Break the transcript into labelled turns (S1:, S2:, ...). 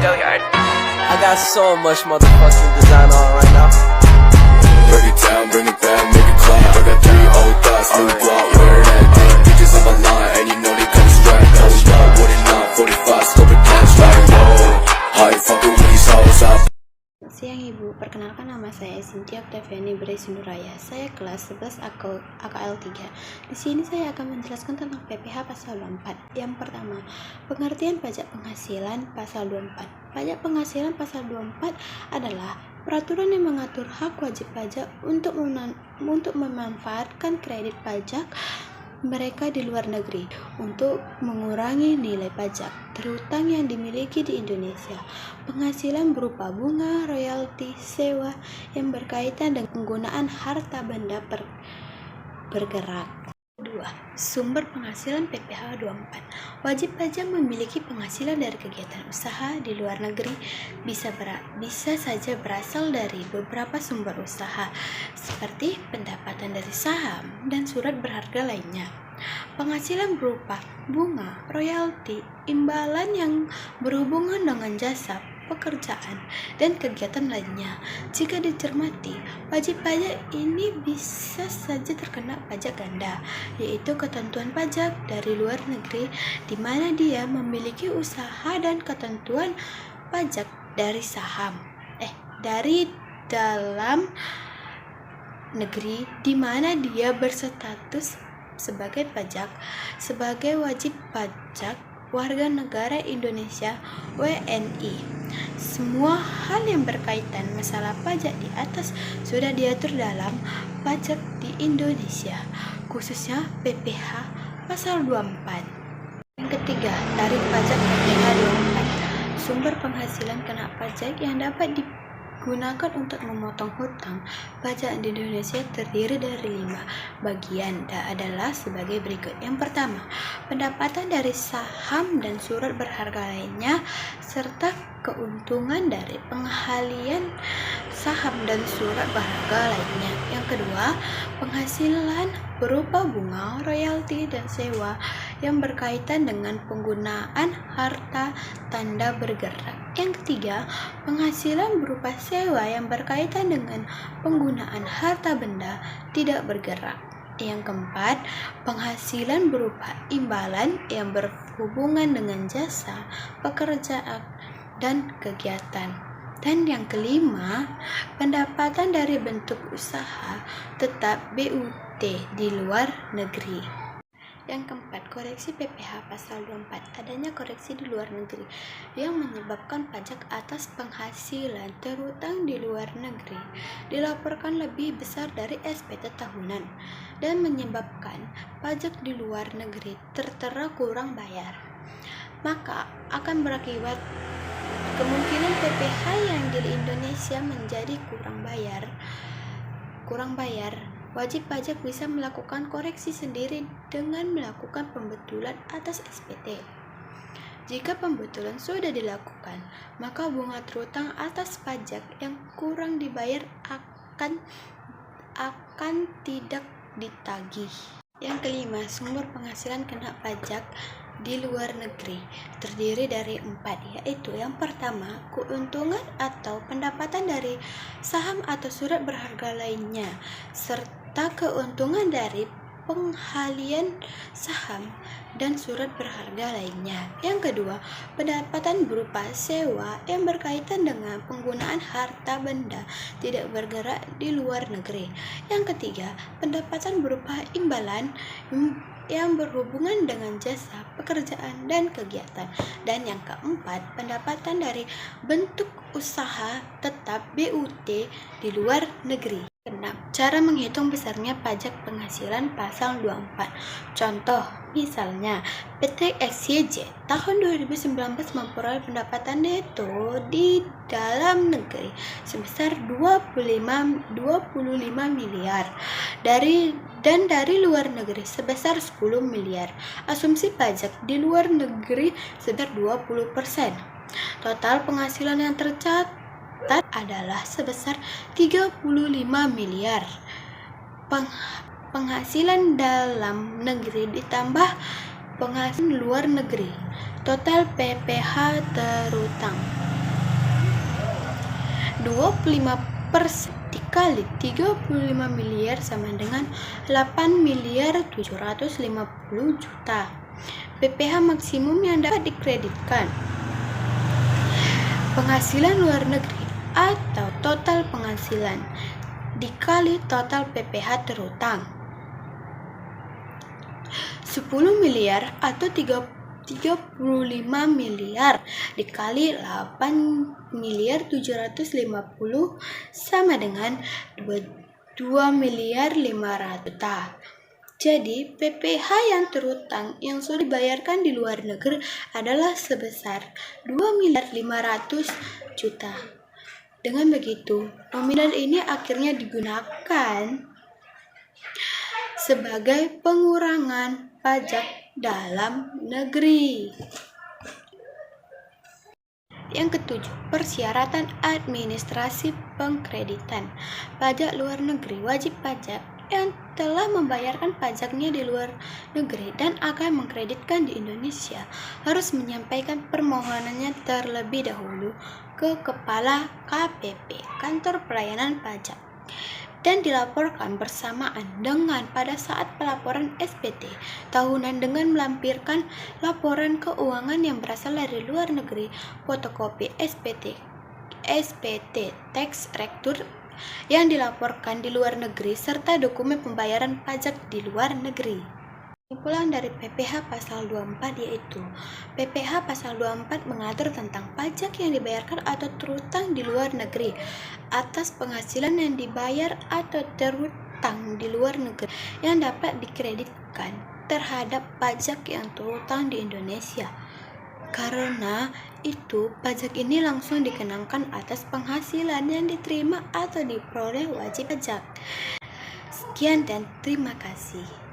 S1: I got so much motherfucking design on right now.
S2: Break it down, bring it back, make it clap. I got 3 old thoughts, new block, where that day. Bitches on my line, and you know they come straight. Hold up, what it not, 45, scope it cash like whoa. How you fucking with these hoes up?
S3: Siang Ibu, perkenalkan nama saya Cynthia Octaviani Beresi Nuraya. Saya kelas 11 AKL 3. Di sini saya akan menjelaskan tentang PPh pasal 24. Yang pertama, pengertian pajak penghasilan pasal 24. Pajak penghasilan pasal 24 adalah peraturan yang mengatur hak wajib pajak untuk memanfaatkan kredit pajak mereka di luar negeri untuk mengurangi nilai pajak terhutang yang dimiliki di Indonesia. Penghasilan berupa bunga, royalti, sewa yang berkaitan dengan penggunaan harta benda bergerak. 2. Sumber penghasilan PPh 24. Wajib pajak memiliki penghasilan dari kegiatan usaha di luar negeri bisa saja berasal dari beberapa sumber usaha seperti pendapatan dari saham dan surat berharga lainnya. Penghasilan berupa bunga, royalti, imbalan yang berhubungan dengan jasa pekerjaan dan kegiatan lainnya. Jika dicermati, wajib pajak ini bisa saja terkena pajak ganda, yaitu ketentuan pajak dari luar negeri di mana dia memiliki usaha dan ketentuan pajak dari dari dalam negeri di mana dia berstatus sebagai wajib pajak warga negara Indonesia WNI. Semua hal yang berkaitan masalah pajak di atas sudah diatur dalam pajak di Indonesia, khususnya PPh pasal 24. Yang ketiga, tarif pajak PPh 24. Sumber penghasilan kena pajak yang dapat digunakan untuk memotong hutang pajak di Indonesia terdiri dari 5 bagian dan adalah sebagai berikut. Yang pertama, pendapatan dari saham dan surat berharga lainnya serta keuntungan dari penghalian saham dan surat berharga lainnya. Yang kedua, penghasilan berupa bunga, royalti, dan sewa yang berkaitan dengan penggunaan harta tanda bergerak. Yang ketiga, penghasilan berupa sewa yang berkaitan dengan penggunaan harta benda tidak bergerak. Yang keempat, penghasilan berupa imbalan yang berhubungan dengan jasa, pekerjaan, dan kegiatan. Dan yang kelima, pendapatan dari bentuk usaha tetap BUT di luar negeri. Yang keempat, koreksi PPh pasal 24. Adanya koreksi di luar negeri yang menyebabkan pajak atas penghasilan terhutang di luar negeri dilaporkan lebih besar dari SPT tahunan dan menyebabkan pajak di luar negeri tertera kurang bayar. Maka akan berakibat kemungkinan PPh yang di Indonesia menjadi kurang bayar. Wajib pajak bisa melakukan koreksi sendiri dengan melakukan pembetulan atas SPT. Jika pembetulan sudah dilakukan, maka bunga terhutang atas pajak yang kurang dibayar akan tidak ditagih. Yang kelima, sumber penghasilan kena pajak di luar negeri terdiri dari 4, yaitu yang pertama, keuntungan atau pendapatan dari saham atau surat berharga lainnya serta keuntungan dari penghalian saham dan surat berharga lainnya. Yang kedua, pendapatan berupa sewa yang berkaitan dengan penggunaan harta benda tidak bergerak di luar negeri. Yang ketiga, pendapatan berupa imbalan yang berhubungan dengan jasa, pekerjaan, dan kegiatan. Dan yang keempat, pendapatan dari bentuk usaha tetap BUT di luar negeri. 6. Cara menghitung besarnya pajak penghasilan pasal 24. Contoh, misalnya PT XYZ tahun 2019 memperoleh pendapatan neto di dalam negeri sebesar 25 miliar dan dari luar negeri sebesar 10 miliar. Asumsi pajak di luar negeri sebesar 20%. Total penghasilan yang tercatat adalah sebesar 35 miliar. Penghasilan dalam negeri ditambah penghasilan luar negeri. Total PPh terhutang 25% dikali 35 miliar sama dengan 8.750 juta. PPh maksimum yang dapat dikreditkan. Penghasilan luar negeri atau total penghasilan dikali total PPh terutang. 10 miliar atau 35 miliar dikali 8.750 sama dengan 2.500.000 juta. Jadi, PPh yang terutang yang sudah dibayarkan di luar negeri adalah sebesar 2.500.000 juta. Dengan begitu, nominal ini akhirnya digunakan sebagai pengurangan pajak dalam negeri. Yang ketujuh, persyaratan administrasi pengkreditan. Pajak luar negeri. Wajib pajak yang telah membayarkan pajaknya di luar negeri dan akan mengkreditkan di Indonesia harus menyampaikan permohonannya terlebih dahulu ke Kepala KPP, Kantor Pelayanan Pajak, dan dilaporkan bersamaan dengan pada saat pelaporan SPT tahunan dengan melampirkan laporan keuangan yang berasal dari luar negeri, fotokopi SPT tax return yang dilaporkan di luar negeri, serta dokumen pembayaran pajak di luar negeri. Kesimpulan dari PPh pasal 24 yaitu PPh pasal 24 mengatur tentang pajak yang dibayarkan atau terutang di luar negeri atas penghasilan yang dibayar atau terutang di luar negeri yang dapat dikreditkan terhadap pajak yang terutang di Indonesia. Karena itu, pajak ini langsung dikenakan atas penghasilan yang diterima atau diperoleh wajib pajak. Sekian dan terima kasih.